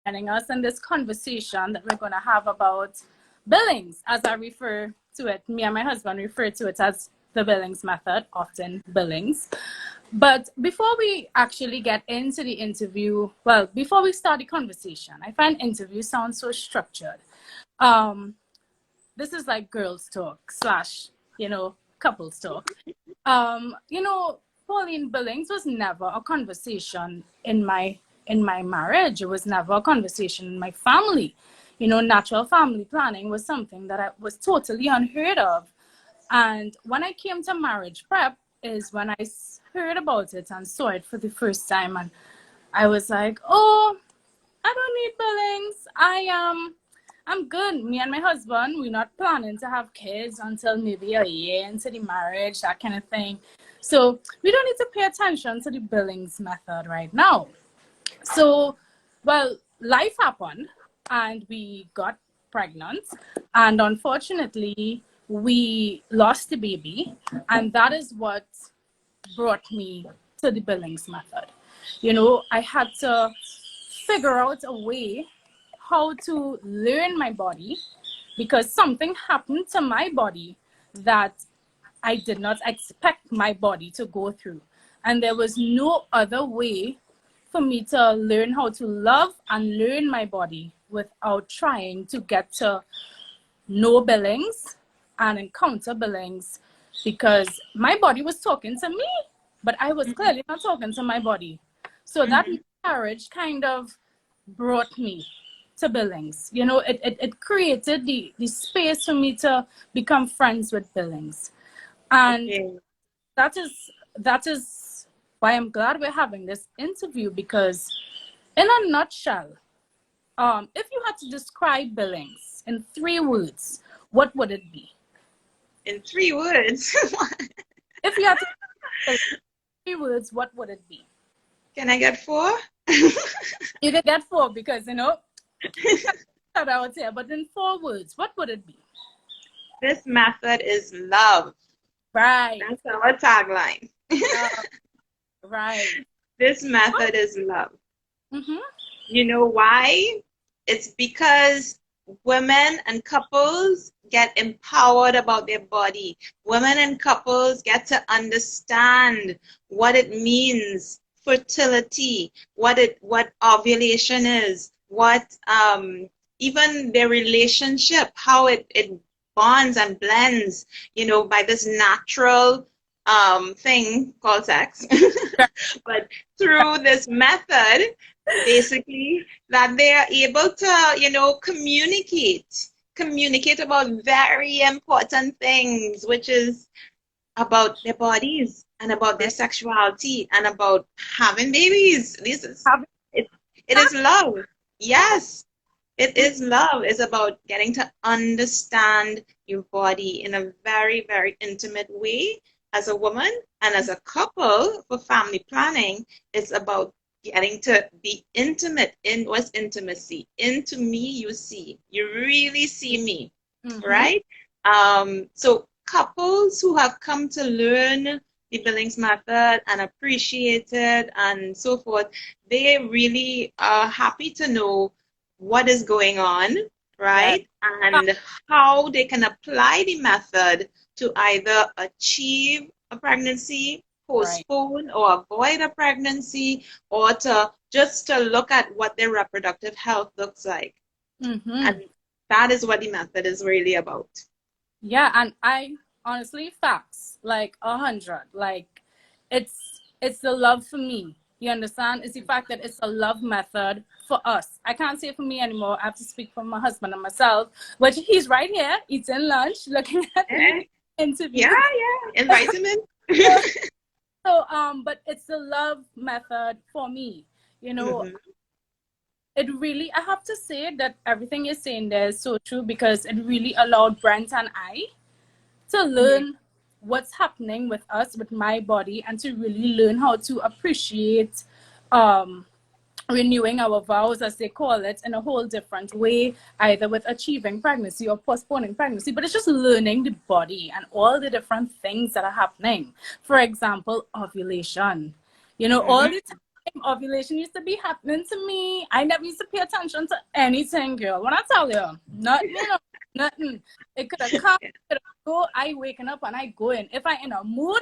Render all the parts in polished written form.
joining us in this conversation that we're going to have about billings, as I refer to it. Me and my husband refer to it as the billings method, often billings. But before we actually get into the interview, well, before we start the conversation, I find interviews sound so structured. This is like girls talk slash, couples talk. Pauline, billings was never a conversation in my marriage. It was never a conversation in my family. Natural family planning was something that I was totally unheard of. And when I came to marriage prep is when I heard about it and saw it for the first time. And I was like, oh, I don't need billings. I'm good. Me and my husband, we're not planning to have kids until maybe a year into the marriage, that kind of thing. So we don't need to pay attention to the billings method right now. So, well, life happened and we got pregnant. And unfortunately, we lost the baby. And that is what brought me to the billings method. I had to figure out a way how to learn my body, because something happened to my body that I did not expect my body to go through. And there was no other way for me to learn how to love and learn my body without trying to get to know billings and encounter billings, because my body was talking to me, but I was clearly not talking to my body. So that marriage kind of brought me to billings. It created the space for me to become friends with billings. And that is why I'm glad we're having this interview, because in a nutshell, if you had to describe billings in 3 words, what would it be? In 3 words? If you had to describe 3 words, what would it be? Can I get 4? You can get 4 because, that I would say, but in 4 words, what would it be? This method is love. Right. That's our tagline. Right. This method is love. Mm-hmm. You know why? It's because women and couples get empowered about their body. Women and couples get to understand what it means, fertility, what ovulation is, what even their relationship, how it bonds and blends, by this natural thing called sex. But through this method, basically, that they are able to, communicate about very important things, which is about their bodies and about their sexuality and about having babies. It is love. Yes, it is love. It's about getting to understand your body in a very, very intimate way as a woman, and as a couple for family planning. It's about getting to be intimate. In what's intimacy? Into me, you see. You really see me, right? So couples who have come to learn the billings method and appreciate it and so forth, they really are happy to know what is going on, right? Yes. And how they can apply the method to either achieve a pregnancy, postpone or avoid a pregnancy, or to look at what their reproductive health looks like. And that is what the method is really about. Yeah, and I honestly, facts, like 100. Like, it's the love for me. You understand? It's the fact that it's a love method for us. I can't say for me anymore. I have to speak for my husband and myself, which he's right here, eating lunch, looking at me. Interview. Yeah. Invite him in. So, but it's the love method for me. It really, I have to say that everything you're saying there is so true, because it really allowed Brent and I to learn what's happening with us, with my body, and to really learn how to appreciate renewing our vows, as they call it, in a whole different way, either with achieving pregnancy or postponing pregnancy. But it's just learning the body and all the different things that are happening. For example, ovulation. All the time ovulation used to be happening to me. I never used to pay attention to anything, girl. When I tell you, nothing, nothing. It could have come, it could have go. I waking up and I go in. If I in a mood,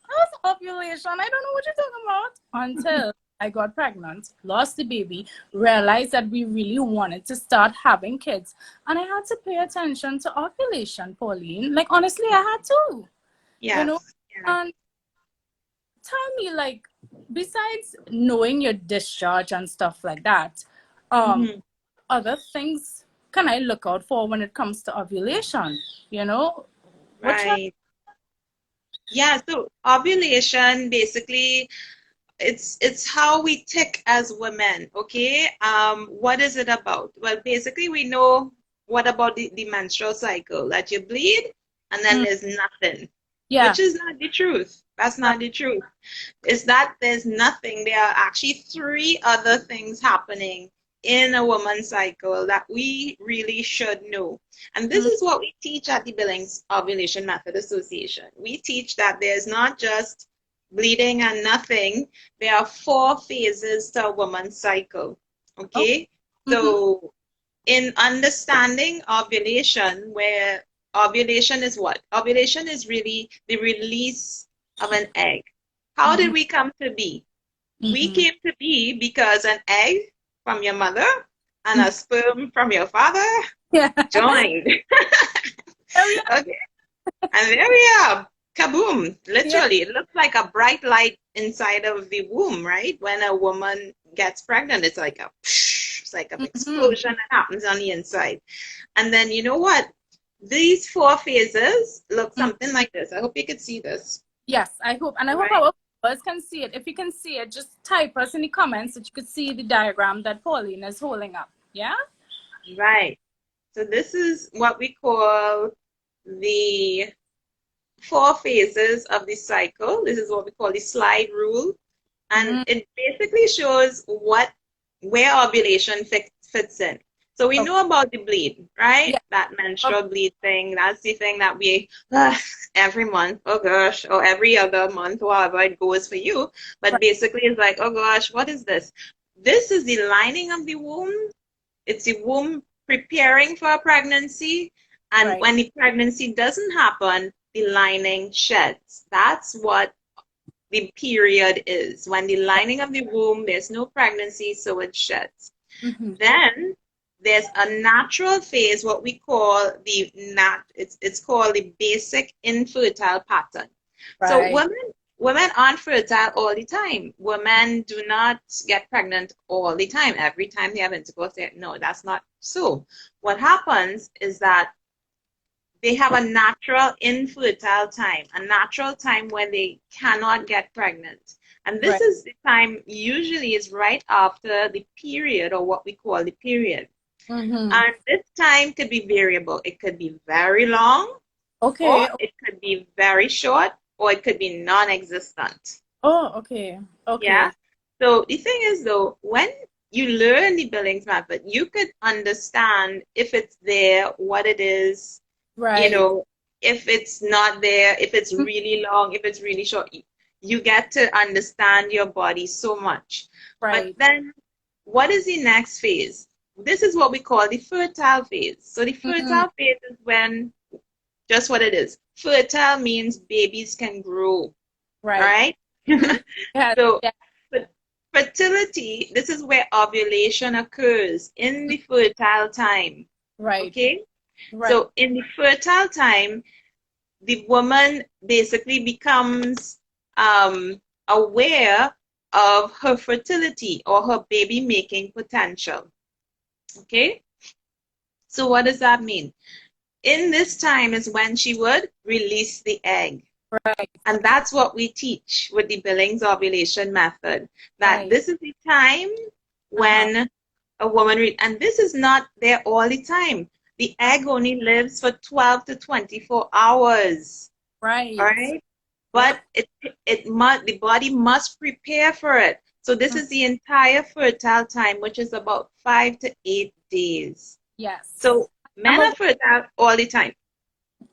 how's ovulation? I don't know what you're talking about. Until I got pregnant, lost the baby, realized that we really wanted to start having kids. And I had to pay attention to ovulation, Pauline. Like, honestly, I had to, you know? Yes. Yeah. And tell me, like, besides knowing your discharge and stuff like that, Mhm. other things can I look out for when it comes to ovulation? You know, what you Right. Yeah, so ovulation basically it's how we tick as women, okay? What is it about? Well, basically we know what about the menstrual cycle, that you bleed and then mm, there's nothing, yeah, which is not the truth. That's right. not the truth. Is that there's nothing. There are actually three other things happening in a woman's cycle that we really should know. And this Mm, is what we teach at the Billings Ovulation Method Association. We teach that there's not just bleeding and nothing. There are four phases to a woman's cycle. okay. Okay? Mm-hmm. So in understanding ovulation, where ovulation is what? Ovulation is really the release of an egg. How did Mm-hmm. we come to be? We Mm-hmm. came to be because an egg from your mother and a sperm from your father Yeah. joined. Oh, yeah. Okay. And there we are. Kaboom. Yeah. Literally, it looks like a bright light inside of the womb, right? When a woman gets pregnant, it's like a it's like an Mm-hmm. explosion that happens on the inside. And then you know what? These four phases look Mm. something like this. I hope you can see this. Yes, I hope. And I All hope right. our viewers can see it. If you can see it, just type us in the comments that you could see the diagram that Pauline is holding up. Yeah? Right. So this is what we call the four phases of the cycle. This is what we call the slide rule. And Mm-hmm. it basically shows where ovulation fits in. So we Okay. know about the bleed, right? Yeah. That Okay. menstrual bleed thing. That's the thing that we every month, oh gosh, or every other month, however it goes for you. But Right. basically, it's like, oh gosh, what is this? This is the lining of the womb. It's the womb preparing for a pregnancy. And Right. when the pregnancy doesn't happen, the lining sheds. That's what the period is. When the lining of the womb, there's no pregnancy, so it sheds. Mm-hmm. Then there's a natural phase, what we call it's called the basic infertile pattern. So Right. women aren't fertile all the time. Women do not get pregnant all the time. Every time they have intercourse, no, that's not so. What happens is that they have a natural infertile time, a natural time when they cannot get pregnant. And this Right. is the time usually is right after the period or what we call the period. Mm-hmm. And this time could be variable. It could be very long, or Okay. it could be very short, or it could be non-existent. Oh, okay. Yeah. Okay. So the thing is though, when you learn the Billings method, you could understand if it's there, what it is, you Right. know, if it's not there, if it's really long, if it's really short, you get to understand your body so much. But Right. then, what is the next phase? This is what we call the fertile phase. So, the Mm-hmm. fertile phase is when, just what it is. Fertile means babies can grow, all Right. right? Mm-hmm. Yeah. So, Yeah. fertility, this is where ovulation occurs in the fertile time, Right. okay? Right. So in the fertile time, the woman basically becomes aware of her fertility or her baby making potential. Okay? So what does that mean? In this time is when she would release the egg. Right. And that's what we teach with the Billings ovulation method. That Right. this is the time Uh-huh. when a woman, and this is not there all the time. The egg only lives for 12 to 24 hours. All Right. right. Yep. But it must the body must prepare for it. So this Mm. is the entire fertile time, which is about 5 to 8 days. Yes. So I'm men a are fertile all the time,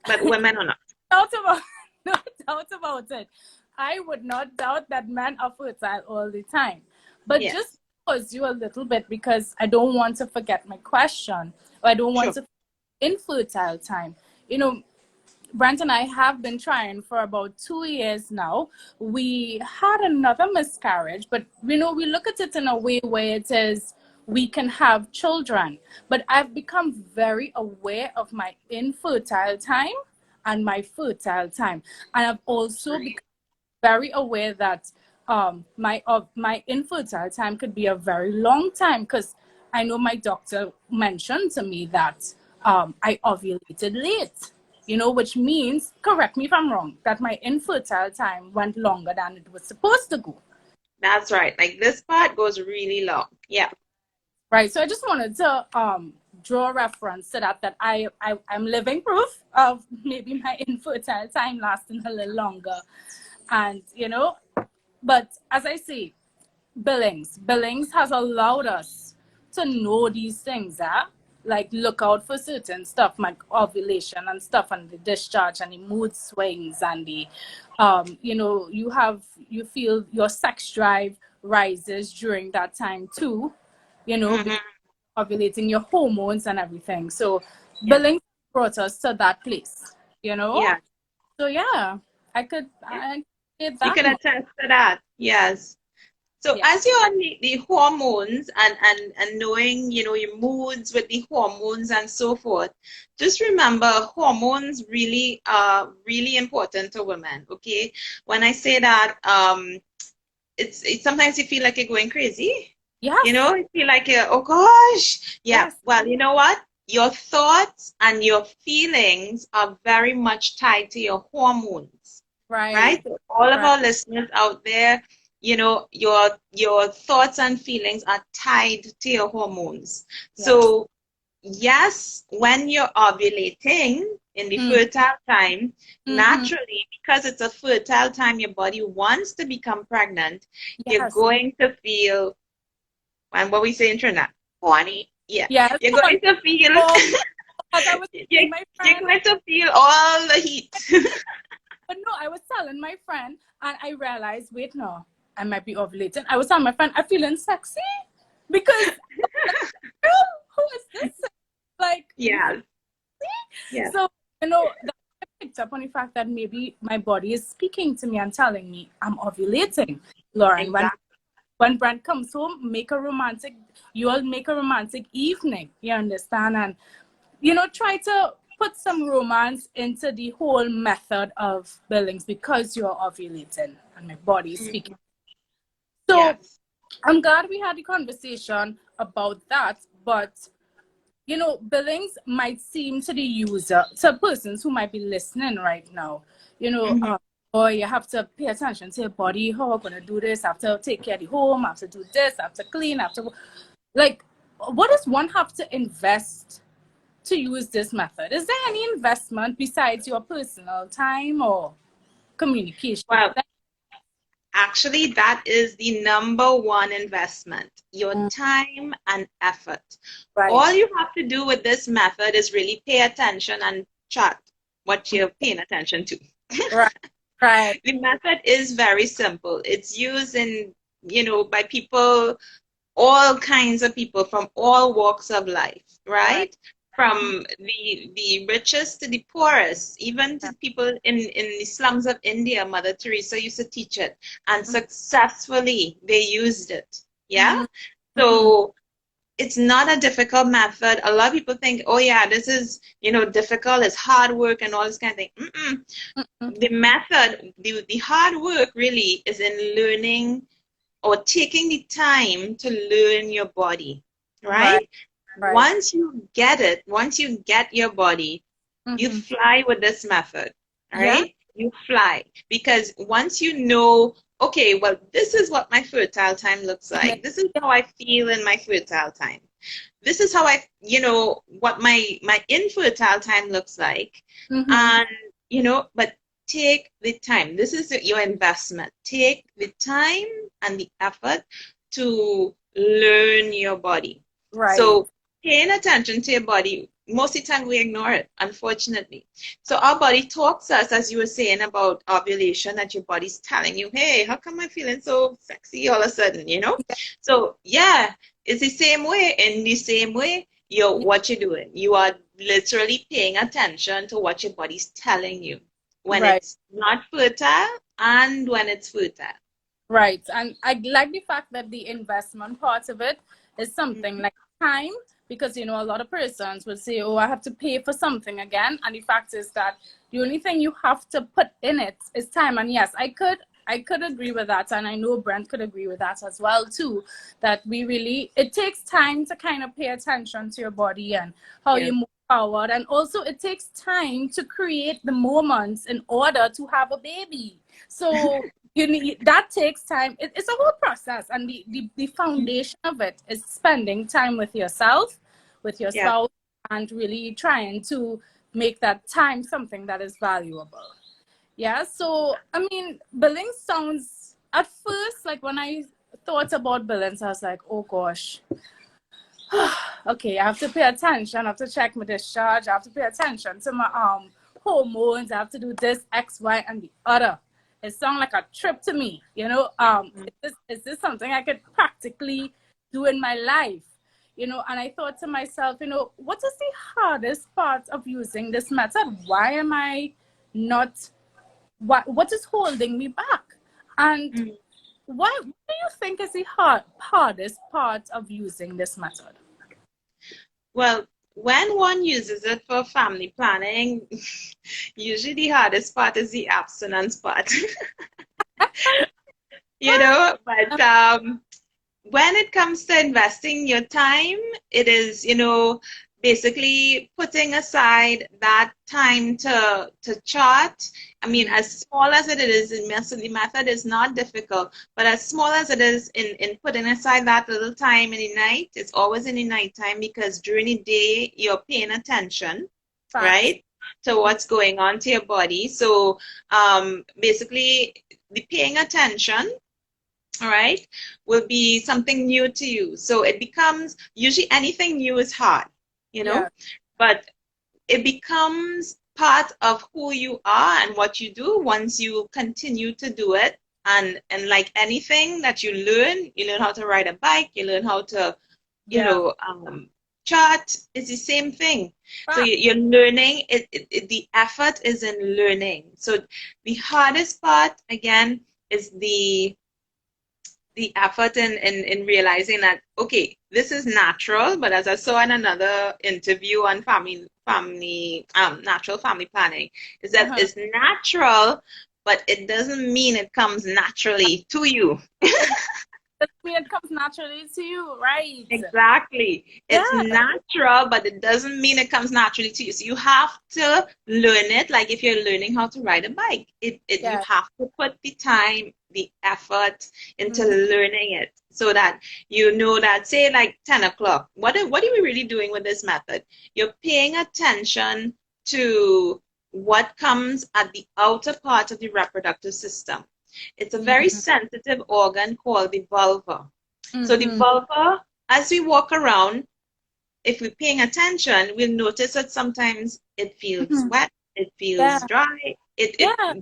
but women are not. doubt about no doubt about it. I would not doubt that men are fertile all the time. But just Yes. pause you a little bit because I don't want to forget my question, or I don't want Sure. to infertile time. You know, Brent and I have been trying for about 2 years now. We had another miscarriage, but you know, we look at it in a way where it is we can have children. But I've become very aware of my infertile time and my fertile time. And I've also become very aware that my infertile time could be a very long time, because I know my doctor mentioned to me that I ovulated late, you know, which means, correct me if I'm wrong, that my infertile time went longer than it was supposed to go. That's right. Like this part goes really long. Yeah. Right. So I just wanted to draw a reference to that I'm living proof of maybe my infertile time lasting a little longer. And you know, but as I say, Billings has allowed us to know these things, like look out for certain stuff like ovulation and stuff, and the discharge and the mood swings, and the you know, you feel your sex drive rises during that time too, you know, Hmm. because ovulating, your hormones and everything. So Yeah. Billings brought us to that place, you know. Yeah. So yeah, Yeah. I did You that can much. attest to that. Yes. So Yeah. as you're on the hormones and knowing, you know, your moods with the hormones and so forth, just remember hormones really are really important to women. Okay. When I say that, it's sometimes you feel like you're going crazy. You Yes. know, you feel like you're, oh gosh. Yeah. Yes. Well, you know what? Your thoughts and your feelings are very much tied to your hormones, right? Right. So all of Right. our listeners out there, you know, your thoughts and feelings are tied to your hormones. Yes. So yes, when you're ovulating in the Mm. fertile time, Mm-hmm. naturally, because it's a fertile time, your body wants to become pregnant, you're Yes. going to feel, and what we say in Trinidad, horny. Yeah, Yes. you're Fun. going to feel, Oh, as I was you're, telling my you're friend, going to feel all the heat. but no, I was telling my friend, and I realized, wait, no, I might be ovulating. I was telling my friend, I'm feeling sexy because, girl, who is this? Like, you feel Yeah, yeah. so, you know, that I picked up on the fact that maybe my body is speaking to me and telling me I'm ovulating. Lauren, Exactly. when Brent comes home, you all make a romantic evening. You understand? And, you know, try to put some romance into the whole method of Billings because you're ovulating and my body is speaking. Mhm. So Yes. I'm glad we had the conversation about that, but you know, Billings might seem to the user, to persons who might be listening right now, you know, Mhm. oh, you have to pay attention to your body. How am I going to do this? I have to take care of the home. I have to do this. I have to clean. I have to, like, what does one have to invest to use this method? Is there any investment besides your personal time or communication? Well, actually, that is the number one investment, your Mm, time and effort. right, All you have to do with this method is really pay attention and chart what you're paying attention to. right, right. The method is very simple. It's used in, you know, by people, all kinds of people from all walks of life, Right. right? From the richest to the poorest, even to people in the slums of India. Mother Teresa used to teach it, and successfully they used it. Yeah. Mm-hmm. Mm-hmm. So it's not a difficult method. A lot of people think, oh yeah, this is, you know, difficult, it's hard work and all this kind of thing. Mm-hmm. The method, the hard work really is in learning or taking the time to learn your body, Right, right? right. Once you get it, once you get your body, you Mm-hmm. fly with this method, all Yeah. right? You fly because once you know, okay, well, this is what my fertile time looks like. This is how I feel in my fertile time. This is how I, you know, what my infertile time looks like. Mm-hmm. And, you know, but take the time. This is your investment. Take the time and the effort to learn your body. Right. So paying attention to your body, most of the time we ignore it, unfortunately. So our body talks to us, as you were saying about ovulation, that your body's telling you, hey, how come I'm feeling so sexy all of a sudden, you know? So yeah, it's the same way. In the same way, what you're doing, you are literally paying attention to what your body's telling you when Right. it's not fertile and when it's fertile. Right. And I like the fact that the investment part of it is something Mhm. like time, because, a lot of persons will say, oh, I have to pay for something again. And the fact is that the only thing you have to put in it is time. And yes, I could agree with that. And I know Brent could agree with that as well, too, that it takes time to kind of pay attention to your body and how Yeah. you move forward. And also it takes time to create the moments in order to have a baby. So that takes time. It's a whole process, and the foundation of it is spending time with yourself, with your Yeah. spouse, and really trying to make that time something that is valuable. Yeah. So I mean, billing sounds at first, like when I thought about billings, I was like, oh gosh, okay, I have to pay attention. I have to check my discharge. I have to pay attention to my hormones. I have to do this, X, Y, and the other. It sounds like a trip to me. Is this something I could practically do in my life? And I thought to myself, what is the hardest part of using this method? Why am I not? What is holding me back? And Mhm. what do you think is the hardest part of using this method? Well, when one uses it for family planning, usually the hardest part is the abstinence part, but when it comes to investing your time, it is, basically putting aside that time to chart. I mean, Mm, as small as it is, the method is not difficult, but as small as it is in putting aside that little time in the night, it's always in the night time because during the day you're paying attention, facts. right, to what's going on to your body. So basically, the paying attention, all right, will be something new to you. So it becomes, usually anything new is hard, Yeah. but it becomes part of who you are and what you do once you continue to do it. And like anything that you learn how to ride a bike, you learn how to, you Yeah. know, um, chart. It's the same thing. So Facts. you're learning. The effort is in learning. So the hardest part again is the effort in realizing that, okay, this is natural. But as I saw in another interview on natural family planning, is that Uh-huh. it's natural, but it doesn't mean it comes naturally to you. Doesn't mean it comes naturally to you, right? Exactly. It's Yeah. natural, but it doesn't mean it comes naturally to you. So you have to learn it. Like if you're learning how to ride a bike, you Yeah. have to put the time, the effort into Mm-hmm. learning it so that you know that, say like 10 o'clock, what are we really doing with this method? You're paying attention to what comes at the outer part of the reproductive system. It's a very Mm-hmm. sensitive organ called the vulva. So the Mm-hmm. vulva, as we walk around, if we're paying attention, we'll notice that sometimes it feels Mm-hmm. wet, it feels Yeah. dry. Yeah.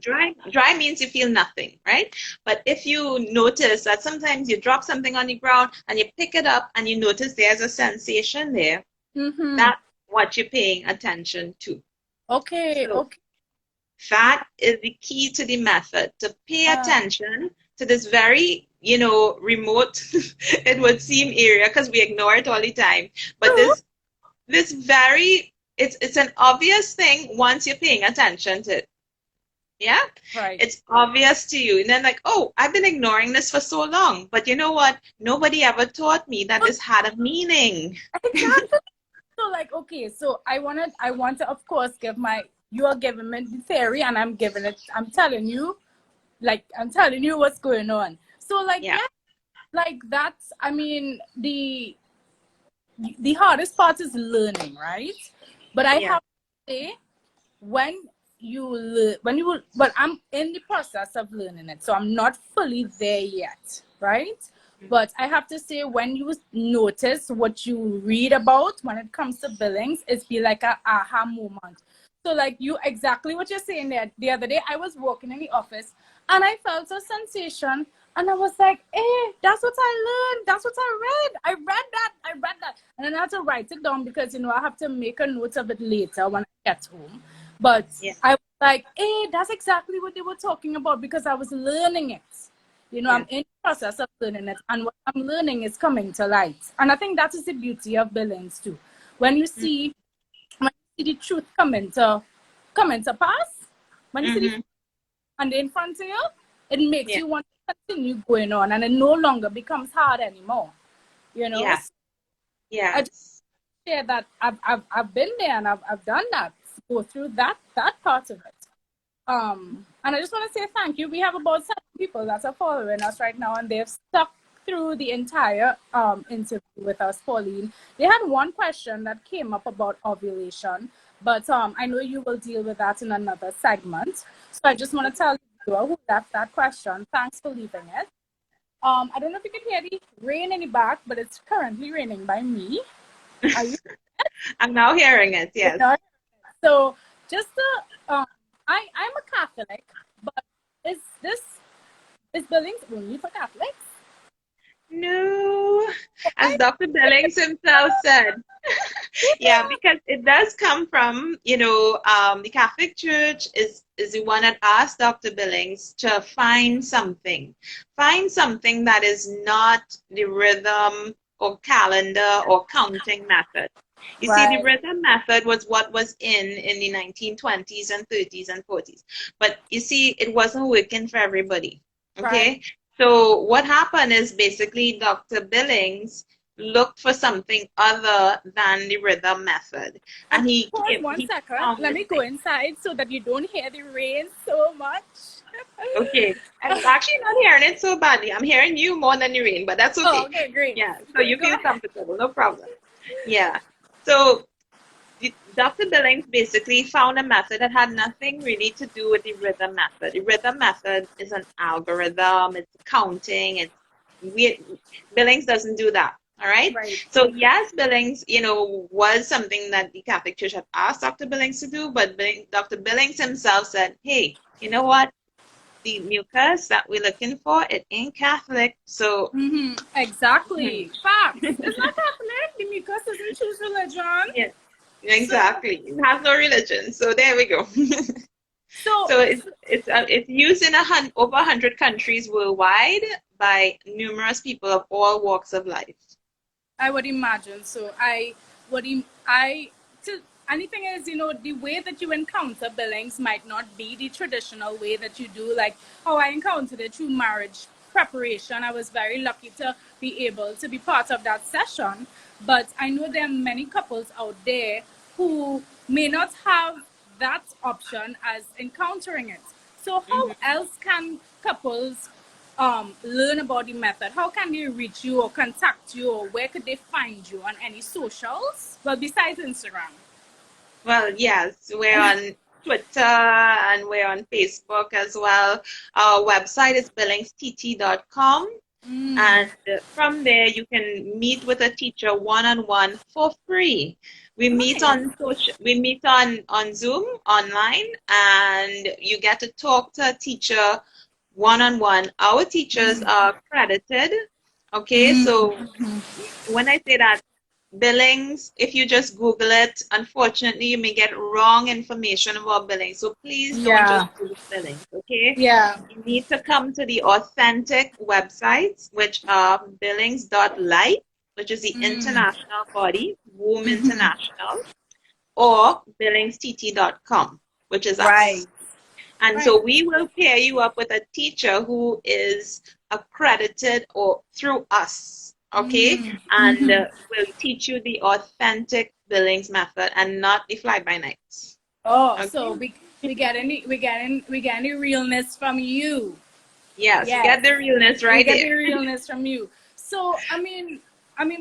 Dry means you feel nothing, right? But if you notice that sometimes you drop something on the ground and you pick it up and you notice there's a sensation there, Mm-hmm. that's what you're paying attention to. Okay. So Okay. that Yeah. is the key to the method, to pay Yeah. attention to this very, remote, it would seem, area because we ignore it all the time. But True. this very, it's an obvious thing once you're paying attention to it. Yeah, Right. it's obvious to you. And then like, oh, I've been ignoring this for so long. But you know what? Nobody ever taught me that But this had a meaning. exactly. So like, okay, so I want to of course you are giving me the theory and I'm telling you, like I'm telling you what's going on. So like, Yeah, yeah, like that's, I mean, the hardest part is learning, right? But I yeah, have to say, when you learn, but I'm in the process of learning it, so I'm not fully there yet, right? But I have to say, when you notice what you read about when it comes to billings, it's be like a aha moment. So like you, exactly what you're saying there. The other day I was walking in the office and I felt a sensation and I was like, hey, that's what I learned. That's what I read. I read that. I read that. And then I had to write it down because, I have to make a note of it later when I get home. But Yeah. I was like, hey, that's exactly what they were talking about because I was learning it. I'm in the process of learning it, and what I'm learning is coming to light. And I think that is the beauty of billings too. When you see, the truth coming to pass, when you see the Mm-hmm. and in front of you, it makes Yeah. you want to continue going on, and it no longer becomes hard anymore. Yeah. So I just Yes. share that I've been there and I've done that, go through that part of it. And I just want to say thank you. We have about 7 people that are following us right now, and they've stuck through the entire interview with us, Pauline. They had one question that came up about ovulation, but I know you will deal with that in another segment. So I just want to tell you who left that question. Thanks for leaving it. I don't know if you can hear the rain in the back, but it's currently raining by me. Are you? I'm now hearing it. Yes. So just I'm a Catholic, but is this is Billings only for Catholics? No, as Dr. Billings himself said. Yeah, because it does come from, the Catholic Church is the one that asked Dr. Billings to find something that is not the rhythm or calendar or counting method. You see, the Right, rhythm method was what was in the 1920s and 30s and 40s. But you see, it wasn't working for everybody. right. Okay? So what happened is basically Dr. Billings looked for something other than the rhythm method. And Pause one he second. found Let this me go thing. inside so that you don't hear the rain so much. Okay. I'm actually not hearing it so badly. I'm hearing you more than the rain, but that's Oh, okay. okay, great. Yeah. So Great. you Go feel ahead. comfortable, no problem. Yeah. So Dr. Billings basically found a method that had nothing really to do with the rhythm method. The rhythm method is an algorithm, it's counting, Billings doesn't do that. All right. Right. So yes, Billings, was something that the Catholic Church had asked Dr. Billings to do, but Dr. Billings himself said, hey, you know what? The mucus that we're looking for, it ain't Catholic. So Exactly. Facts. It's not Catholic. The mucus doesn't choose religion. yeah, So, exactly. It has no religion. So there we go. so So it's used in over 100 countries worldwide by numerous people of all walks of life. I would imagine. So I would I to and the thing is, the way that you encounter billings might not be the traditional way that you do, like how I encountered it through marriage preparation. I was very lucky to be able to be part of that session. But I know there are many couples out there who may not have that option as encountering it. So how Mhm. else can couples learn about the method? How can they reach you or contact you, or where could they find you on any socials? Well, besides Instagram. Well, yes, we're on Twitter and we're on Facebook as well. Our website is billingstt.com. And from there, you can meet with a teacher one-on-one for free. Nice. We meet on Zoom online, and you get to talk to a teacher one-on-one. Our teachers are credited. Okay, so when I say that, Billings, if you just Google it, unfortunately, you may get wrong information about Billings. So please don't just Yeah. Google Billings, okay? Yeah. You need to come to the authentic websites, which are billings.life, which is the international body, Womb International, or billingstt.com, which is Right. us. And Right. so we will pair you up with a teacher who is accredited or through us, okay? And will teach you the authentic billings method and not the fly by night. Oh, Okay? so we getting the realness from you. Yes, you Yes. get the realness We right get there. the realness from you. So I mean,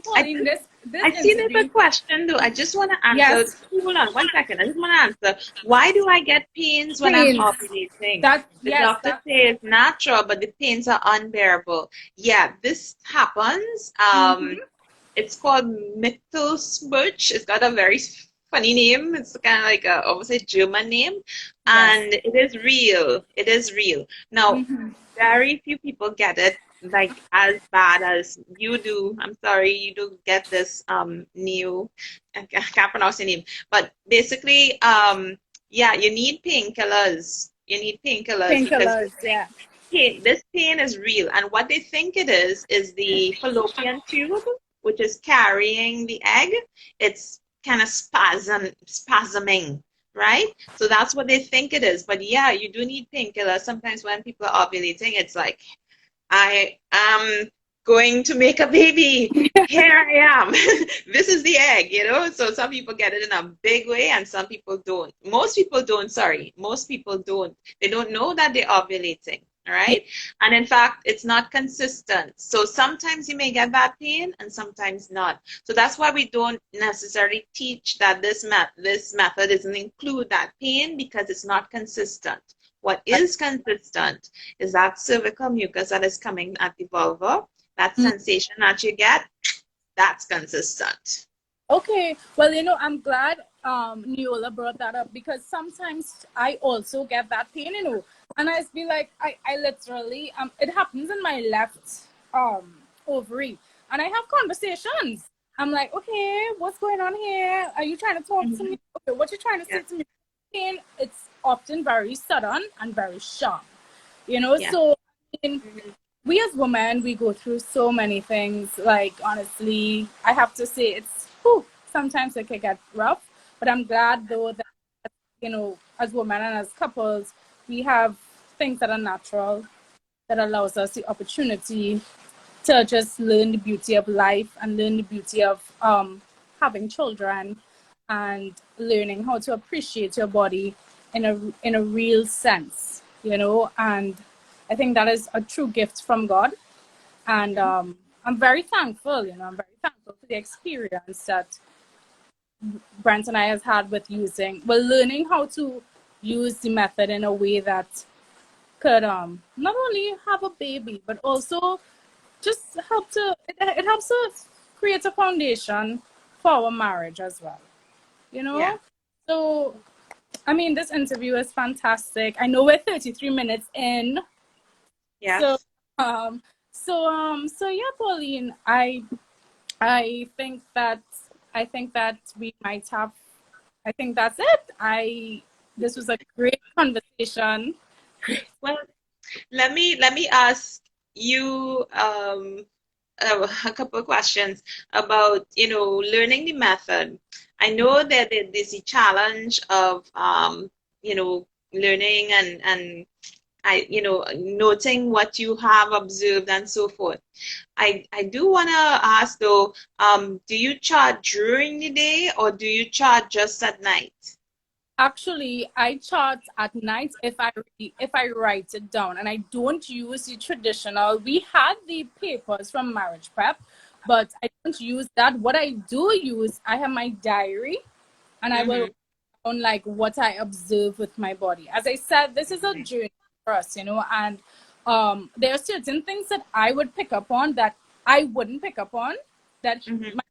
Pauline, this this I see there's a interview, question though. I just want to answer. yes, Hold on 1 second. I just want to answer. Why do I get pains when I'm pains. ovulating? That The yes, doctor that. says natural, but the pains are unbearable. Yeah, this happens. Mhm. It's called Mittelsburg. It's got a very funny name. It's kind of like a almost a German name, Yes. and it is real. It is real. Now, Mhm. very few people get it like as bad as you do. I'm sorry, you do get this new. I can't pronounce the name, but basically, yeah, you need painkillers. You need painkillers because Painkillers. Yeah. this pain is real, and what they think it is the fallopian tube, which is carrying the egg. It's kind of spasming, right? So that's what they think it is. But yeah, you do need painkillers. Sometimes when people are ovulating, it's like, I am going to make a baby. Here I am. This is the egg, you know? So some people get it in a big way and some people don't. Most people don't, sorry. Most people don't. They don't know that they're ovulating, all Yeah. right? And in fact, it's not consistent. So sometimes you may get that pain and sometimes not. So that's why we don't necessarily teach that this method doesn't include that pain because it's not consistent. What is consistent is that cervical mucus that is coming at the vulva, that Mm. sensation that you get, that's consistent. Okay. Well, I'm glad Neola brought that up because sometimes I also get that pain, and I just be like, I literally it happens in my left ovary, and I have conversations. I'm like, okay, what's going on here? Are you trying to talk to me? Mhm. Okay, what you trying to say Yeah, to me? Pain, it's often very sudden and very sharp. yeah. So in Mhm. we as women, we go through so many things. Like, honestly, I have to say sometimes it can get rough, but I'm glad though that, as women and as couples, we have things that are natural that allows us the opportunity to just learn the beauty of life and learn the beauty of having children and learning how to appreciate your body in a real sense, and I think that is a true gift from God. And Mhm. I'm very thankful, I'm very thankful for the experience that Brent and I has had with learning how to use the method in a way that could not only have a baby, but also just it helps us create a foundation for our marriage as well, you Yeah. know? So, I mean, this interview is fantastic. I know we're 33 minutes in. So, Yes. um, so yeah, Pauline, I think that we might have. I think that's it. This was a great conversation. Great. Well, let me ask you a couple of questions about learning the method. I know that there's a challenge of learning and noting what you have observed and so forth. I do want to ask though, do you chart during the day or do you chart just at night? Actually, I chart at night if I write it down, and I don't use the traditional. We had the papers from marriage prep, but I don't use that. What I do use, I have my diary, and I will Mm-hmm. on like what I observe with my body. As I said, this is a journey for us, and there are certain things that I would pick up on that I wouldn't pick up on that Mm-hmm. my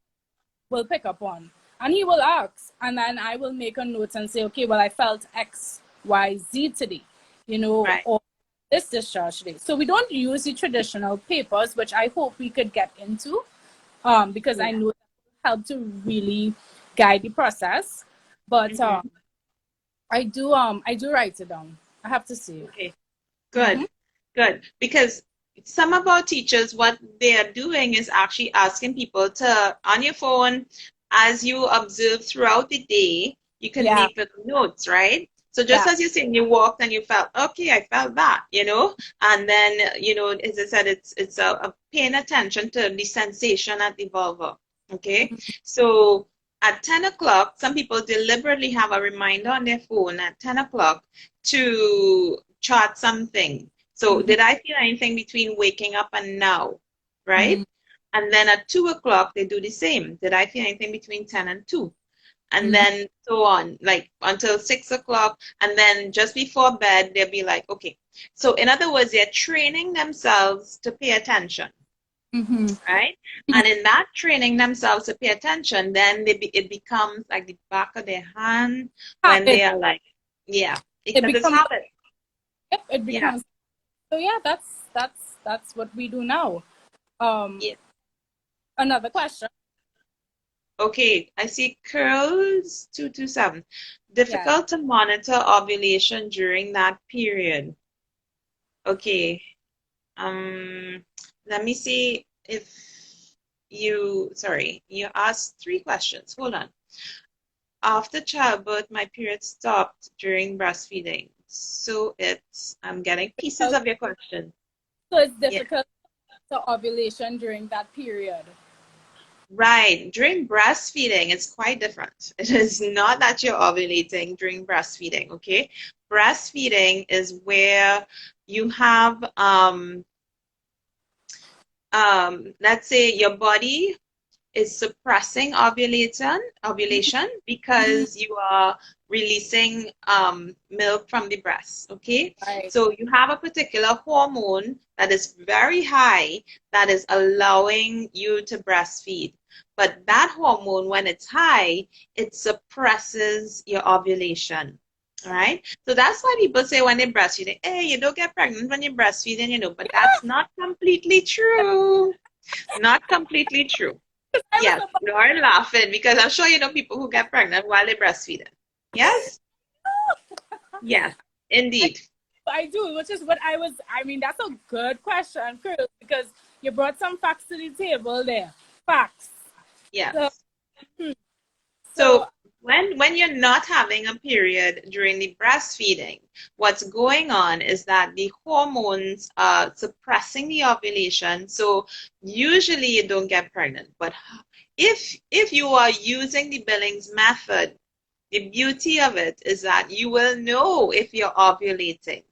will pick up on. And he will ask, and then I will make a note and say, okay, well, I felt X, Y, Z today, Right. or this discharge today. So we don't use the traditional papers, which I hope we could get into, because I Yeah. know that will help to really guide the process. But Mm-hmm. I do write it down. I have to say. Okay. Mm-hmm. Good. Good. Because some of our teachers, what they are doing is actually asking people to, on your phone, as you observe throughout the day, you can Yeah, make little notes, right? So just yeah. as you're saying, you walked and you felt, okay, I felt that, and then, as I said, it's a paying attention to the sensation at the vulva. Okay. So at 10 o'clock, some people deliberately have a reminder on their phone at 10 o'clock to chart something. So Mm-hmm. did I feel anything between waking up and now? Mm-hmm. Right? And then at 2 o'clock, they do the same. Did I feel anything between 10 and 2? And Mhm. then so on, like until 6 o'clock. And then just before bed, they'll be like, okay. So in other words, they're training themselves to pay attention, Mhm. right? And in that training themselves to pay attention, then it becomes like the back of their hand when Habit. they are like, yeah, It because it's becomes. habit. Yep. It Yeah. becomes. So yeah, that's what we do now. Um, Yeah. Another question. Okay, I see curls 227. Yeah. Difficult to monitor ovulation during that period. Okay. Um, Let me see if sorry, you asked 3 questions. Hold on. After childbirth, my period stopped during breastfeeding. So I'm getting pieces So of your question. it's Yeah. difficult to ovulation during that period. Right. During breastfeeding, it's quite different. It is not that you're ovulating during breastfeeding, okay? Breastfeeding is where you have let's say your body is suppressing ovulation Mhm. because you are releasing milk from the breast, okay? Right. So you have a particular hormone that is very high that is allowing you to breastfeed. But that hormone, when it's high, it suppresses your ovulation. All right. So that's why people say when they're breastfeeding, hey, you don't get pregnant when you're breastfeeding, but that's not completely true. Not completely true. I was Yes, about. you're laughing because I'm sure you know people who get pregnant while they're breastfeeding. Yes? Yes, indeed. I do, which is what I was. I mean, that's a good question, Chris, because you brought some facts to the table there. Facts. So, Yes. hmm, so So when you're not having a period during the breastfeeding, what's going on is that the hormones are suppressing the ovulation. So usually you don't get pregnant. But if you are using the Billings method, the beauty of it is that you will know if you're ovulating.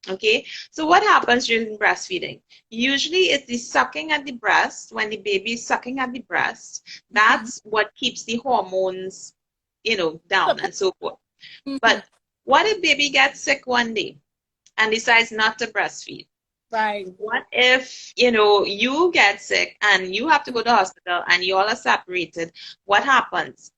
Okay, so what happens during breastfeeding? Usually it's the sucking at the breast, when the baby is sucking at the breast, mhm. that's what keeps the hormones, So, down and so forth. mhm. But what if baby gets sick one day and decides not to breastfeed? Right. What if, you get sick and you have to go to the hospital and you all are separated? What happens?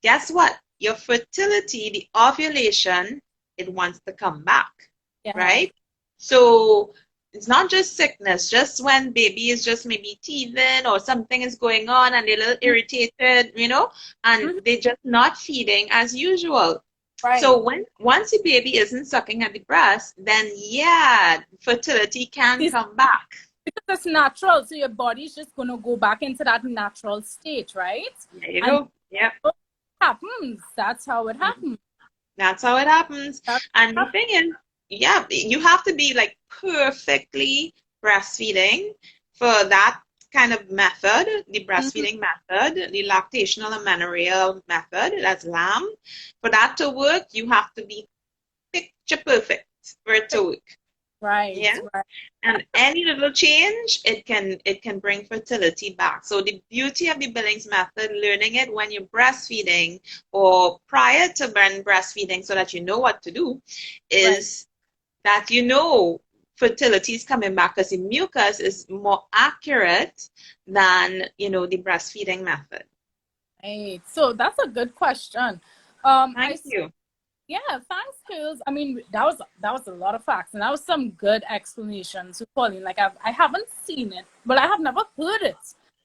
Guess what? Your fertility, the ovulation, it wants to come back, Yeah. right? So it's not just sickness, just when baby is just maybe teething or something is going on and they're a little irritated, and Mhm. they're just not feeding as usual. Right. So once the baby isn't sucking at the breast, then yeah, fertility can This come back. because it's natural, so your body's just gonna go back into that natural state, right? There you And go. Yep. what happens? That's how it Mhm. happens. That's how it happens. That's And the how thing is, yeah, you have to be like perfectly breastfeeding for that kind of method, the it happens. breastfeeding method, the lactational amenorrhea method, that's LAM. For that to work, you have to be picture perfect for it to work. Right, Yeah. right. And any little change, it can bring fertility back. So the beauty of the Billings method, learning it when you're breastfeeding or prior to breastfeeding so that you know what to do, Right. is that fertility is coming back because the mucus is more accurate than the breastfeeding method. Right. So that's a good question. Thank you. Yeah, thanks, Hills. I mean, that was a lot of facts, and that was some good explanations, Pauline. Like I haven't seen it, but I have never heard it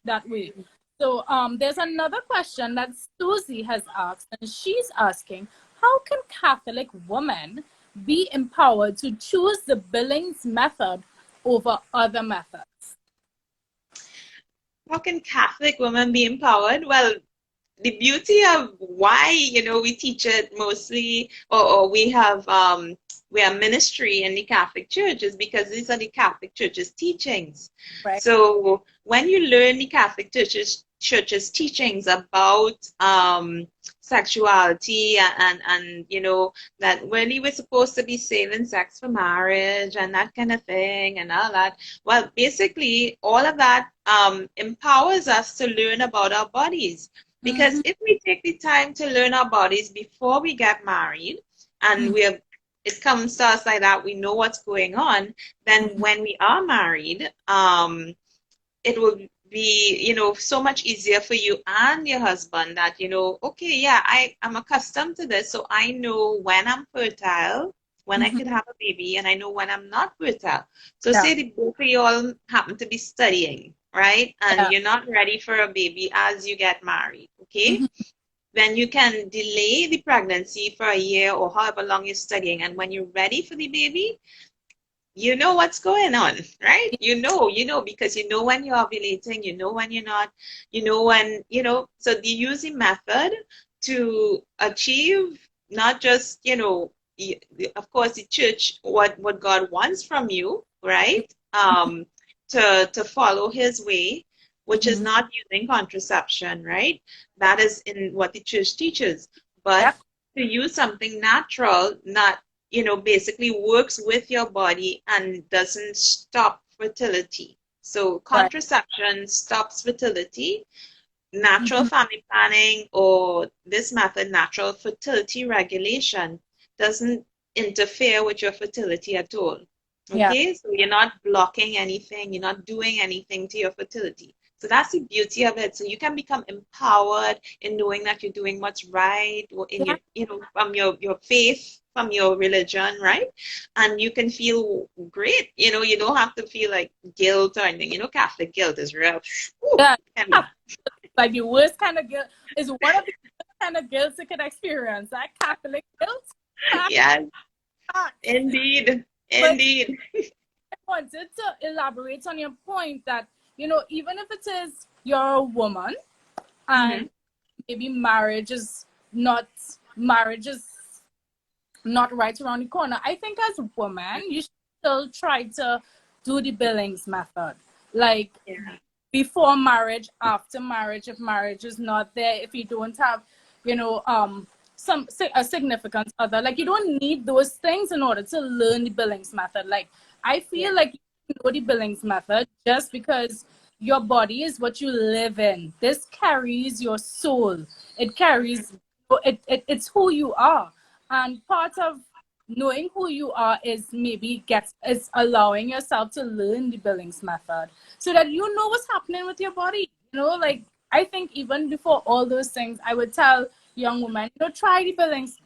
that way. So there's another question that Susie has asked, and she's asking, how can Catholic women be empowered to choose the Billings method over other methods? How can Catholic women be empowered? Well, the beauty of why we teach it mostly, or we are ministry in the Catholic Church, is because these are the Catholic Church's teachings. Right. So when you learn the Catholic Church's teachings about sexuality and you know that really we're supposed to be saving sex for marriage and that kind of thing and all that. Well, basically, all of that empowers us to learn about our bodies. Mm-hmm. Because if we take the time to learn our bodies before we get married, and it comes to us like that, we know what's going on, then Mm-hmm. when we are married, it will be, you know, so much easier for you and your husband that, you know, okay, yeah, I'm accustomed to this, so I know when I'm fertile, when I Mm-hmm. could have a baby, and I know when I'm not fertile. So Yeah. say the both of you all happen to be studying, right? And Yeah. you're not ready for a baby as you get married, okay? Mm-hmm. Then you can delay the pregnancy for a year or however long you're studying. And when you're ready for the baby, you know what's going on, right? You know, because you know when you're ovulating, you know when you're not, you know when, you know, so the using method to achieve not just, you know, of course, the church, what God wants from you, right? To follow his way, which is Mm-hmm. not using contraception, right? That is in what the church teaches. But Yep. to use something natural, not, you know, basically works with your body and doesn't stop fertility. So Right. contraception stops fertility. Natural Mm-hmm. family planning or this method, natural fertility regulation, doesn't interfere with your fertility at all. Yeah. Okay, so you're not blocking anything, you're not doing anything to your fertility. So that's the beauty of it. So you can become empowered in knowing that you're doing what's right or in Yeah. your, you know, from your faith, from your religion, right? And you can feel great. You know, you don't have to feel like guilt or anything. You know, Catholic guilt is real. Whew, Yeah. can be. Like the worst kind of guilt is one of the worst kind of guilt you can experience. That Catholic guilt. Yes, Facts. indeed. But Indeed. I wanted to elaborate on your point that, even if it is you're a woman Hmm. and maybe marriage is not right around the corner. I think as a woman, you should still try to do the Billings method. Like Yeah. before marriage, after marriage, if marriage is not there, if you don't have, you know, a significant other, like you don't need those things in order to learn the Billings method. Like I Yeah. feel like you know the Billings method just because your body is what you live in. This carries your soul. It carries it's who you are. And part of knowing who you are is allowing yourself to learn the Billings method so that you know what's happening with your body. Like I think even before all those things, I would tell young women, try the Billings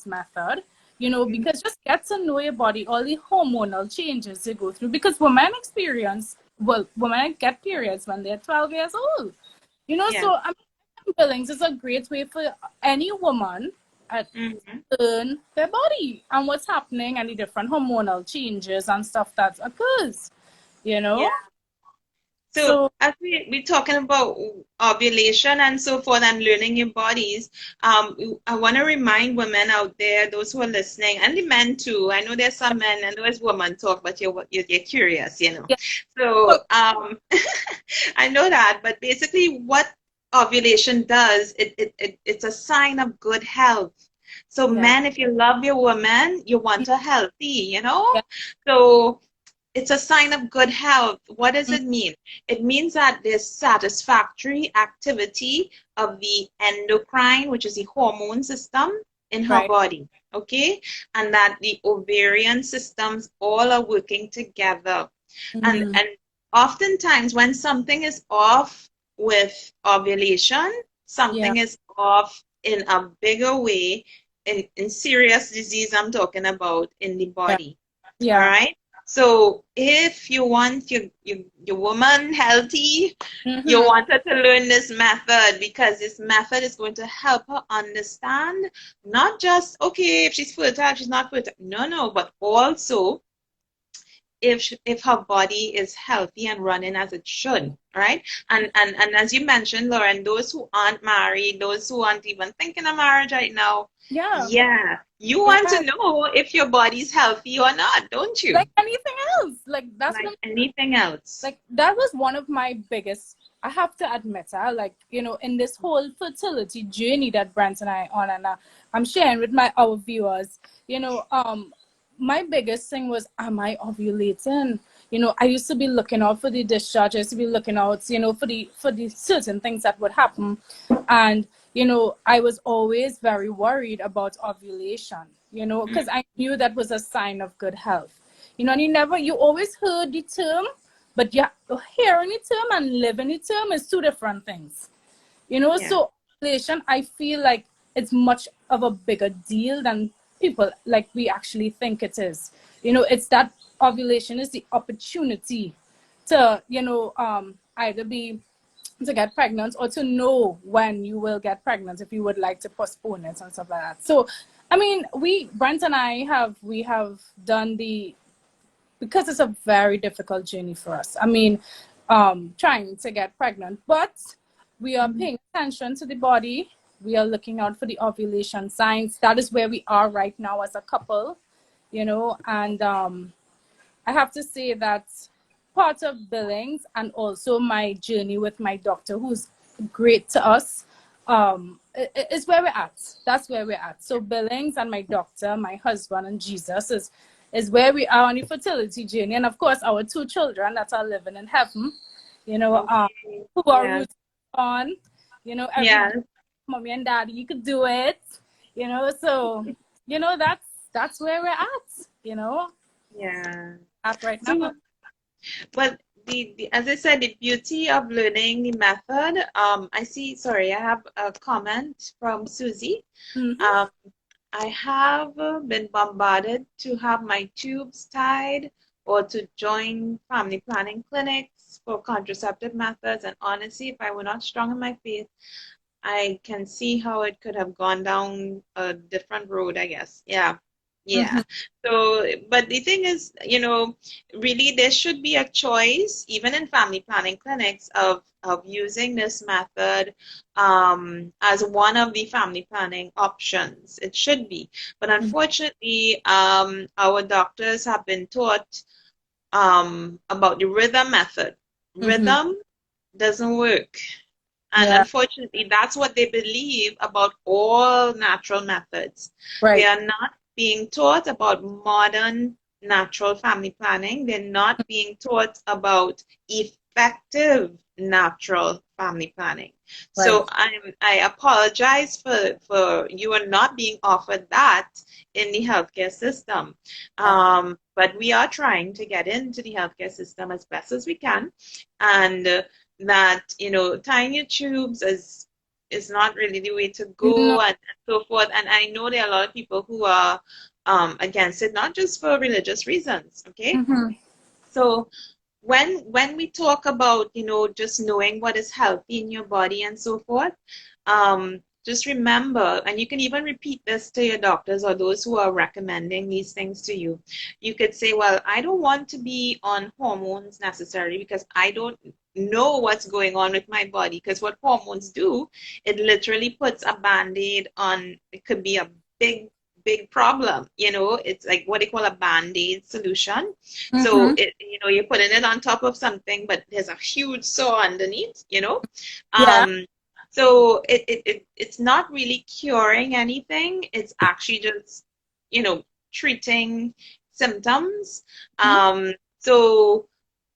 method, Mhm. because just get to know your body, all the hormonal changes you go through. Because women get periods when they're 12 years old. Yeah. So I mean, Billings is a great way for any woman Hmm. to learn their body and what's happening and the different hormonal changes and stuff that occurs, you Yeah. know? So So, as we're talking about ovulation and so forth and learning your bodies, I want to remind women out there, those who are listening, and the men too. I know there's some men and there's women talk, but you're curious, you know. yeah, So well, I know that, but basically what ovulation does, it's a sign of good health. So yeah, men, if you love your woman, you want her healthy, you know? yeah, So it's a sign of good health. What does mm, it mean? It means that there's satisfactory activity of the endocrine, which is the hormone system in her right. body, okay? And that the ovarian systems all are working together. And Mm, and oftentimes when something is off with ovulation, yeah, something is off in a bigger way, in serious disease I'm talking about in the yeah, body. All yeah. right. So if you want your woman healthy, you Mm-hmm. want her to learn this method because this method is going to help her understand not just, okay, if she's fertile, if she's not fertile. No, no, but also if her body is healthy and running as it should, right? And as you mentioned, Lauren, those who aren't married, those who aren't even thinking of marriage right now, Yeah, yeah, you want yeah. to know if your body's healthy or not, don't you? Like anything else. Like that's what Like I'm anything else. like. That was one of my biggest. I have to admit, like, in this whole fertility journey that Brent and I on, and I'm sharing with our viewers, my biggest thing was, am I ovulating? I used to be looking out for the discharge. I used to be looking out, for the certain things that would happen, and I was always very worried about ovulation. Because I knew that was a sign of good health. And you always heard the term, but yeah, hearing the term and living the term is two different things. Yeah. So ovulation, I feel like it's much of a bigger deal than people like we actually think it is. It's that ovulation is the opportunity to, either be to get pregnant or to know when you will get pregnant if you would like to postpone it and stuff like that. So, I mean, Brent and I have done because it's a very difficult journey for us. I mean, trying to get pregnant, but we are paying attention to the body. We are looking out for the ovulation signs. That is where we are right now as a couple, and I have to say that part of Billings and also my journey with my doctor, who's great to us, is where we're at. That's where we're at. So Billings and my doctor, my husband and Jesus is where we are on the fertility journey. And of course, our two children that are living in heaven, Okay. who are Yeah. rooted on, every Yes. mommy and daddy, you could do it, so, that's where we're Yeah. at right now. So, well, the as I said, the beauty of learning the method. I see. Sorry, I have a comment from Susie. Mm-hmm. Um, I have been bombarded to have my tubes tied or to join family planning clinics for contraceptive methods. And honestly, if I were not strong in my faith, I can see how it could have gone down a different road, I guess. Yeah. Mm-hmm. Yeah. So, but the thing is, really there should be a choice, even in family planning clinics, of using this method as one of the family planning options. It should be. But unfortunately, our doctors have been taught about the rhythm method. Mm-hmm. Rhythm doesn't work. And Yeah. unfortunately, that's what they believe about all natural methods. They Right. are not being taught about modern natural family planning. They're not being taught about effective natural family planning. Right. So I apologize for you are not being offered that in the healthcare system. Yeah. But we are trying to get into the healthcare system as best as we can. And that tying your tubes is not really the way to No. go, and so forth. And I know there are a lot of people who are against it, not just for religious reasons. Okay, Mm-hmm. so when we talk about just knowing what is healthy in your body and so forth, just remember, and you can even repeat this to your doctors or those who are recommending these things to you. You could say, well, I don't want to be on hormones necessarily because I don't know what's going on with my body, because what hormones do, it literally puts a band-aid on, it could be a big problem. It's like what they call a band-aid solution. So Mm-hmm. you're putting it on top of something, but there's a huge sore underneath. Yeah. Um, so it's not really curing anything. It's actually just, treating symptoms. Mm-hmm. So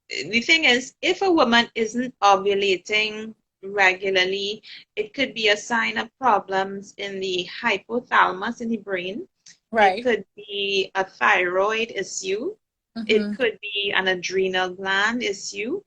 the thing is, if a woman isn't ovulating regularly, it could be a sign of problems in the hypothalamus in the brain. It Right. could be a thyroid issue. It Mm-hmm. could be an adrenal gland issue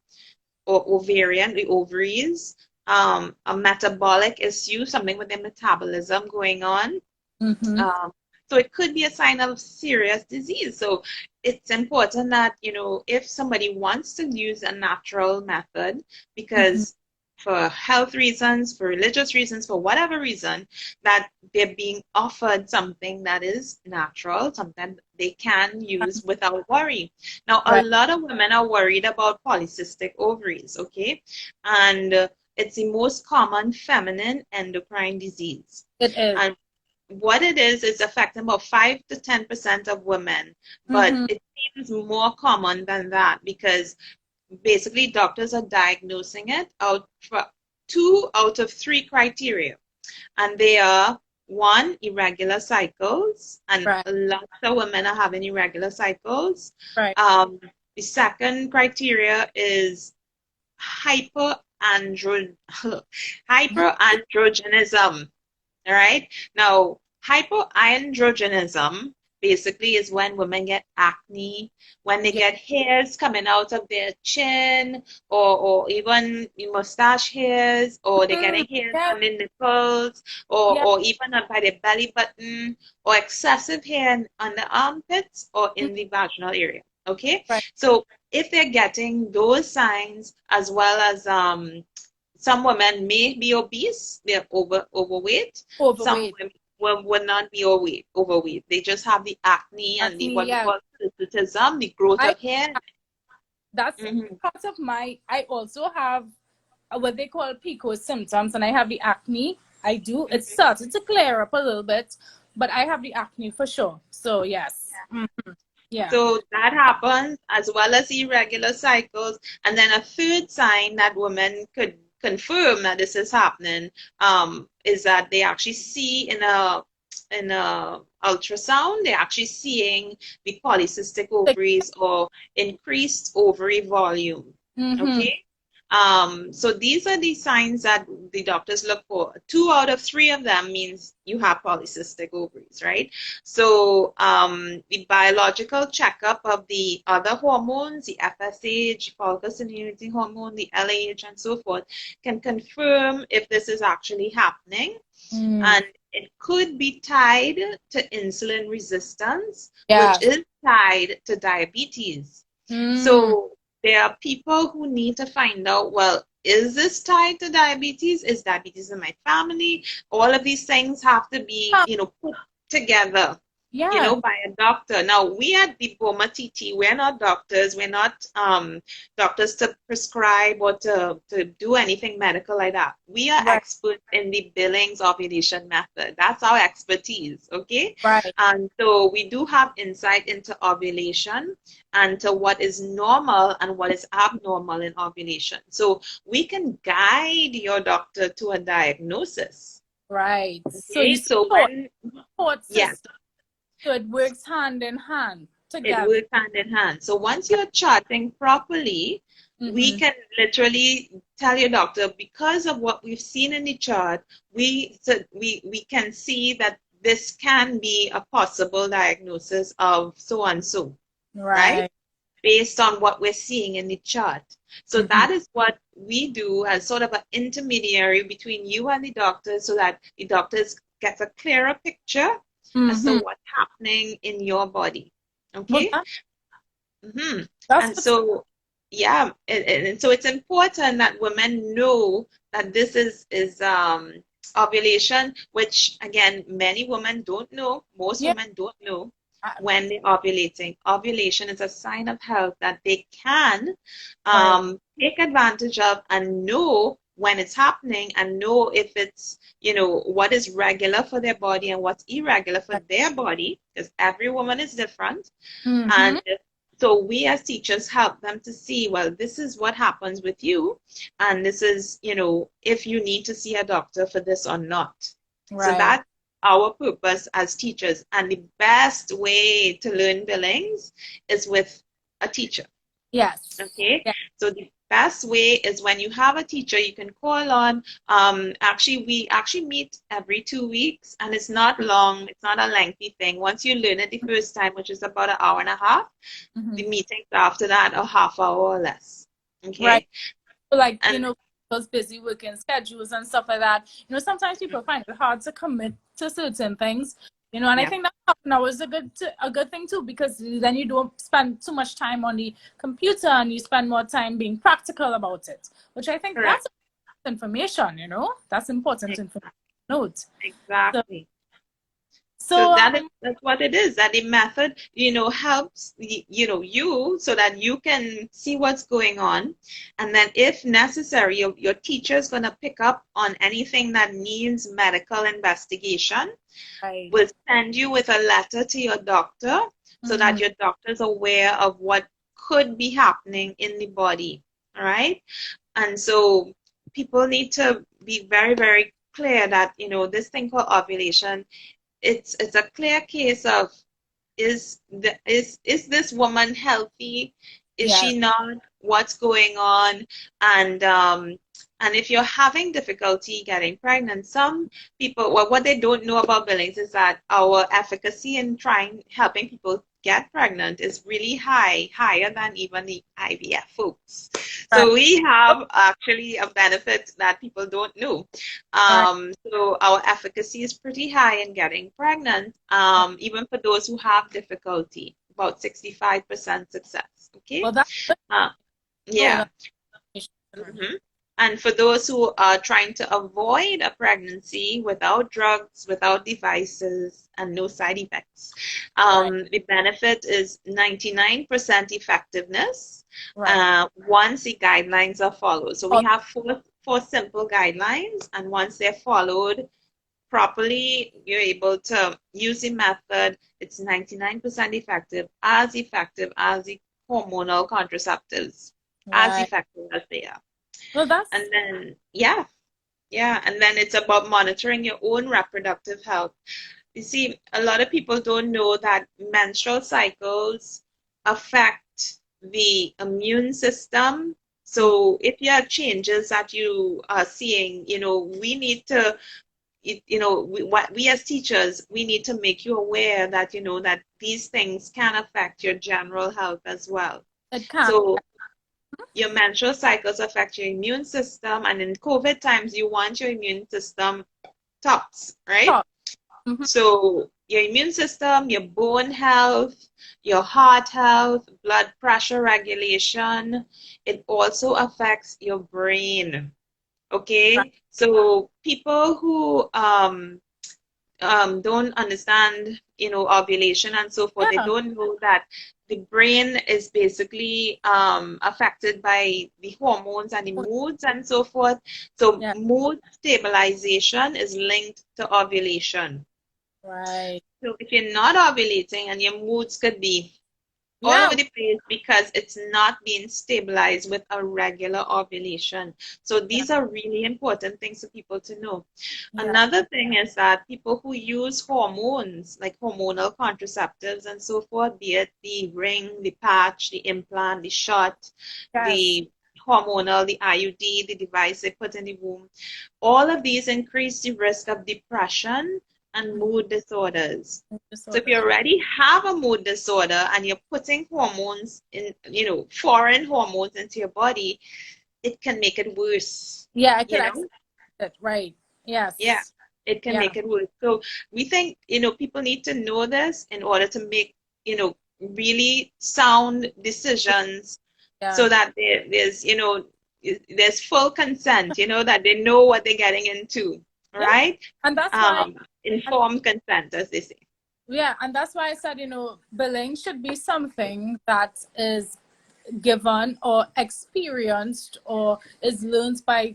or ovarian, the ovaries, a metabolic issue, something with their metabolism going on. Mm-hmm. Um, so it could be a sign of serious disease. So it's important that, if somebody wants to use a natural method, Mm-hmm. because for health reasons, for religious reasons, for whatever reason, that they're being offered something that is natural, something they can use without worry. Now, a Right. lot of women are worried about polycystic ovaries, okay? And it's the most common feminine endocrine disease. It is. And what it is affecting about 5 to 10% of women, but Mm-hmm. it seems more common than that because basically doctors are diagnosing it out for 2 out of 3 criteria. And they are: one, irregular cycles, and Right. lots of women are having irregular cycles. Right. The second criteria is hyperandro hyperandrogenism. All right. Now, hyperandrogenism basically is when women get acne, when they Yeah. get hairs coming out of their chin, or even mustache hairs, or they're Mm, getting hairs yeah. on the nipples, Yeah. or even up by the belly button, or excessive hair on the armpits or Mm, in the vaginal area. Okay. right. So if they're getting those signs, as well as some women may be obese, they're overweight. Some Overweight. women will not be overweight. They just have the acne and the Acne. what we Yeah. call hirsutism, the growth I of hair. That's Hmm. part of my. I also have what they call PCOS symptoms, and I have the acne. I do. It started to clear up a little bit, but I have the acne for sure. So yes. Yeah. So that happens, as well as irregular cycles. And then a third sign that women could confirm that this is happening, is that they actually see in a ultrasound, they're actually seeing the polycystic ovaries or increased ovary volume. Mm-hmm. Okay. So these are the signs that the doctors look for. 2 out of 3 of them means you have polycystic ovaries, right? So the biological checkup of the other hormones, the FSH, follicle stimulating hormone, the LH, and so forth, can confirm if this is actually happening. Mm. And it could be tied to insulin resistance, which Yes. is tied to diabetes. Mm. So there are people who need to find out, well, is this tied to diabetes? Is diabetes in my family? All of these things have to be, put together, Yeah. by a doctor. Now, we at the BOMA-TT, we're not doctors. We're not doctors to prescribe or to do anything medical like that. We are Right. experts in the Billings ovulation method. That's our expertise, okay? Right. And so we do have insight into ovulation and to what is normal and what is abnormal in ovulation. So we can guide your doctor to a diagnosis. Right. So you Okay, so support when, support yeah, system. So it works hand in hand it together. works hand in hand. So once you're charting properly, we Mm-hmm. can literally tell your doctor, because of what we've seen in the chart, we can see that this can be a possible diagnosis of so and so, right? Right. Based on what we're seeing in the chart. So Mm-hmm. that is what we do as sort of an intermediary between you and the doctor, so that the doctors get a clearer picture as to Mm-hmm. what's happening in your body. Well, Okay? Hmm. that's And so, yeah, and so it's important that women know that this is ovulation, which again, many women don't know. Most yeah. women don't know uh, when they're ovulating. Ovulation is a sign of health that they can Right. take advantage of and know when it's happening, and know if it's, what is regular for their body and what's irregular for their body, because every woman is different. Mm-hmm. And so we as teachers help them to see, well, this is what happens with you, and this is, if you need to see a doctor for this or not. So Right. that's our purpose as teachers. And the best way to learn billings is with a teacher. Yes. Okay, Yeah. so the best way is when you have a teacher you can call on. Actually, we actually meet every 2 weeks, and it's not long, it's not a lengthy thing. Once you learn it the first time, which is about an hour and a half, Mm-hmm. the meetings after that are half hour or less. Right. Okay, So like, and those busy working schedules and stuff like that. Sometimes people find it hard to commit to certain things. And I yeah, think that half an hour is a good thing too, because then you don't spend too much time on the computer and you spend more time being practical about it, which I think correct, that's information. That's important information. Note. So, exactly. So so that's what it is. That the method, helps you, so that you can see what's going on, and then if necessary, your teacher is going to pick up on anything that needs medical investigation. right. Will send you with a letter to your doctor, so that Mm-hmm. your doctor is aware of what could be happening in the body, all right? And so people need to be very, very clear that, this thing called ovulation, it's a clear case of, is this woman healthy? Is Yeah. she not? What's going on? And if you're having difficulty getting pregnant, some people, well, what they don't know about Billings is that our efficacy in helping people get pregnant is really higher than even the IVF folks. Right. So we have actually a benefit that people don't know. Right. So our efficacy is pretty high in getting pregnant, Right. even for those who have difficulty, about 65% success. Okay. Well, that's good Uh, to know yeah. that information. hmm And for those who are trying to avoid a pregnancy without drugs, without devices, and no side effects, Right. the benefit is 99% effectiveness Right. once the guidelines are followed. So we Oh, have four simple guidelines, and once they're followed properly, you're able to use the method. It's 99% effective as the hormonal contraceptives, as right. effective as they are. Well, And that's then, yeah, and then it's about monitoring your own reproductive health. You see, a lot of people don't know that menstrual cycles affect the immune system. mm, So if you have changes that you are seeing, we need to, what we as teachers, we need to make you aware that, that these things can affect your general health as well. it can. So your menstrual cycles affect your immune system, and in COVID times, you want your immune system tops, right? Talk. Mhm. So your immune system, your bone health, your heart health, blood pressure regulation, it also affects your brain. Right. Okay, so people who don't understand, ovulation and so forth. They Yeah. don't know that the brain is basically affected by the hormones and the moods and so forth. So Yeah. mood stabilization is linked to ovulation. Right. So if you're not ovulating and your moods could be all Yeah. over the place because it's not being stabilized with a regular ovulation. So Yeah. these are really important things for people to know. Yeah. Another thing is that people who use hormones, like hormonal contraceptives and so forth, be it the ring, the patch, the implant, the shot, Yes. the hormonal, the IUD, the device they put in the womb, all of these increase the risk of depression and Mhm. mood disorders. So if you Disorders. already have a mood disorder and you're putting hormones in, foreign hormones into your body, it can make it worse, Yeah, I could you access know? it. Right. Yeah, Yes. it can Yeah. make it worse. So we think, people need to know this in order to make, really sound decisions Yeah. so that there's full consent, that they know what they're getting into, Yeah. right? And that's why. Um, And informed consent, as they say. yeah, and that's why I said, billing should be something that is given or experienced or is learned by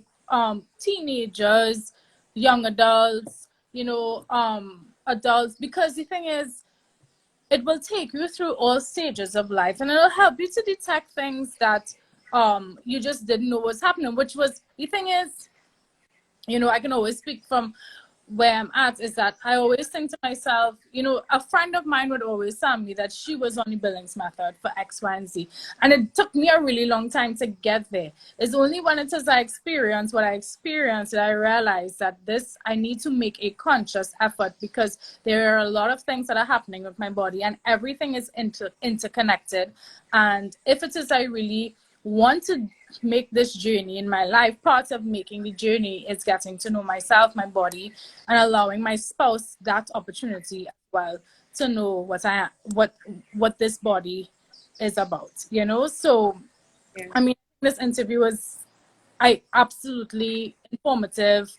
teenagers, young adults, adults, because the thing is, it will take you through all stages of life, and it'll help you to detect things that you just didn't know was happening, which was the thing is, I can always speak from where I'm at, is that I always think to myself, a friend of mine would always tell me that she was on the Billings method for X, Y, and Z. And it took me a really long time to get there. It's only when it is I experience what I experienced that I realized that I need to make a conscious effort, because there are a lot of things that are happening with my body, and everything is interconnected. And if it is I really want to make this journey in my life, part of making the journey is getting to know myself, my body, and allowing my spouse that opportunity as well to know what this body is about. So Yeah. I mean, this interview was absolutely informative.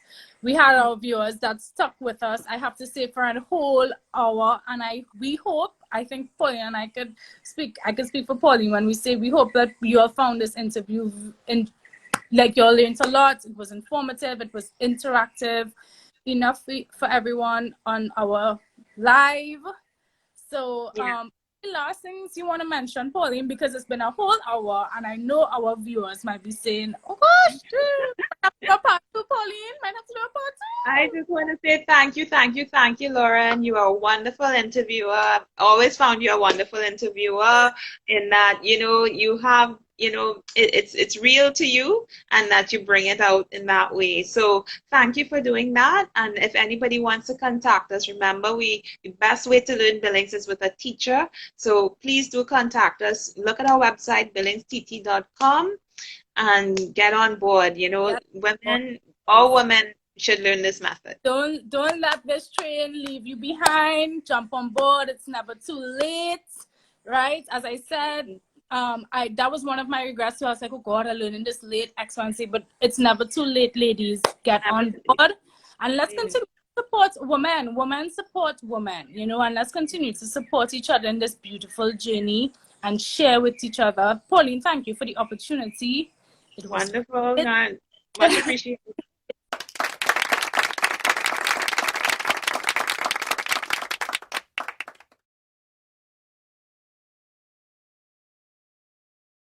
We had our viewers that stuck with us, I have to say, for a whole hour, and we hope, I think Pauline and I could speak for Pauline when we say we hope that you all found this interview like you all learned a lot. It was informative, it was interactive, enough for everyone on our live. So Yeah. last things you want to mention, Pauline? Because it's been a whole hour, and I know our viewers might be saying, "Oh gosh, might have to do a part two, Pauline. Might have to do a part I two." just want to say thank you, Lauren. You are a wonderful interviewer. I've always found you a wonderful interviewer in that, you have, it's real to you and that you bring it out in that way. So thank you for doing that. And if anybody wants to contact us, remember the best way to learn billings is with a teacher. So please do contact us. Look at our website, billingsttt.com, and get on board. Yes. All women should learn this method. Don't let this train leave you behind. Jump on board. It's never too late, right? As I said, that was one of my regrets. So I was like, oh God, I'm learning this late, X, Y, and Z. But it's never too late, ladies. Get on board, and let's continue to support women. Women support women, and let's continue to support each other in this beautiful journey and share with each other. Pauline, thank you for the opportunity. It was Wonderful. Much appreciated.